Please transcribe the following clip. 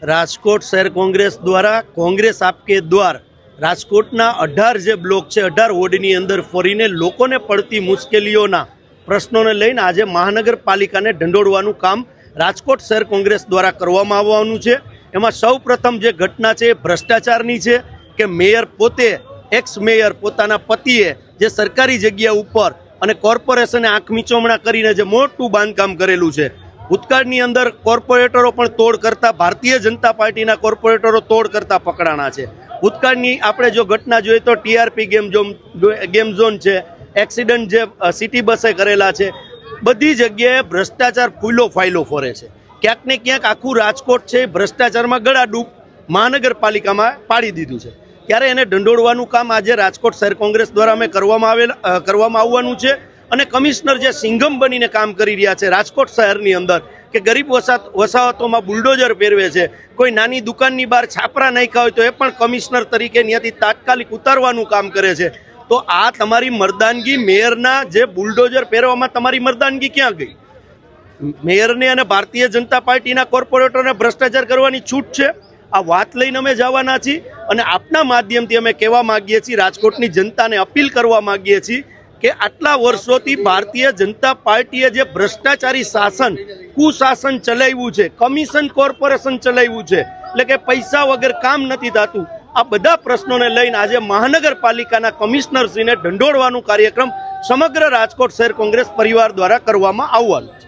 રાજકોટ શહેર કોંગ્રેસ દ્વારા કોંગ્રેસ આપકે દ્વાર રાજકોટના 18 જે બ્લોક છે 18 વોર્ડની અંદર ફરીને લોકોને પડતી મુશ્કેલીઓના પ્રશ્નોને લઈને આજે મહાનગરપાલિકાને ઢંઢોળવાનું કામ રાજકોટ શહેર કોંગ્રેસ દ્વારા કરવામાં આવવાનું છે। એમાં સૌપ્રથમ જે ઘટના છે એ ભ્રષ્ટાચારની છે કે મેયર પોતે એક્સ મેયર પોતાના પતિએ જે સરકારી જગ્યા ઉપર અને કોર્પોરેશને આંખ મીચોમણા કરીને જે મોટું બાંધકામ કરેલું છે, ભૂતકાળની અંદર કોર્પોરેટરો પણ તોડ કરતા ભારતીય જનતા પાર્ટીના કોર્પોરેટરો તોડ કરતા પકડાણા છે। ભૂતકાળની આપણે જો ઘટના જોઈએ તો ટીઆરપી ગેમ ઝોન છે, એક્સિડન્ટ જે સિટી બસે કરેલા છે, બધી જગ્યાએ ભ્રષ્ટાચાર ફૂલો ફાઇલો ફરે છે। ક્યાંક ને ક્યાંક આખું રાજકોટ છે ભ્રષ્ટાચારમાં ગળાડૂબ મહાનગરપાલિકામાં પાડી દીધું છે। ત્યારે એને ઢંઢોળવાનું કામ આજે રાજકોટ શહેર કોંગ્રેસ દ્વારા અમે કરવામાં આવવાનું છે। અને કમિશનર જે સિંઘમ બનીને કામ કરી રહ્યા છે રાજકોટ શહેરની અંદર કે ગરીબ વસાહતોમાં બુલડોઝર ફેરવે છે, કોઈ નાની દુકાનની બહાર છાપરા નાખ્યા હોય તો એ પણ કમિશનર તરીકે ત્યાંથી તાત્કાલિક ઉતારવાનું કામ કરે છે। તો આ તમારી મર્દાનગી, મેયરના જે બુલડોઝર ફેરવામાં તમારી મર્દાનગી ક્યાં ગઈ? મેયરને અને ભારતીય જનતા પાર્ટીના કોર્પોરેટરને ભ્રષ્ટાચાર કરવાની છૂટ છે। આ વાત લઈને અમે જવાના છીએ અને આપના માધ્યમથી અમે કહેવા માગીએ છીએ, રાજકોટની જનતાને અપીલ કરવા માગીએ છીએ કે આટલા વર્ષોથી ભારતીય જનતા પાર્ટીએ જે ભ્રષ્ટાચારી શાસન, કુશાસન ચલાવ્યું છે, કમિશન કોર્પોરેશન ચલાવ્યું છે, એટલે કે પૈસા વગર કામ નથી થતું, આ બધા પ્રશ્નોને લઈને આજે મહાનગરપાલિકાના કમિશનરશ્રીને ઢંઢોળવાનું કાર્યક્રમ સમગ્ર રાજકોટ શહેર કોંગ્રેસ પરિવાર દ્વારા કરવામાં આવવાનો છે।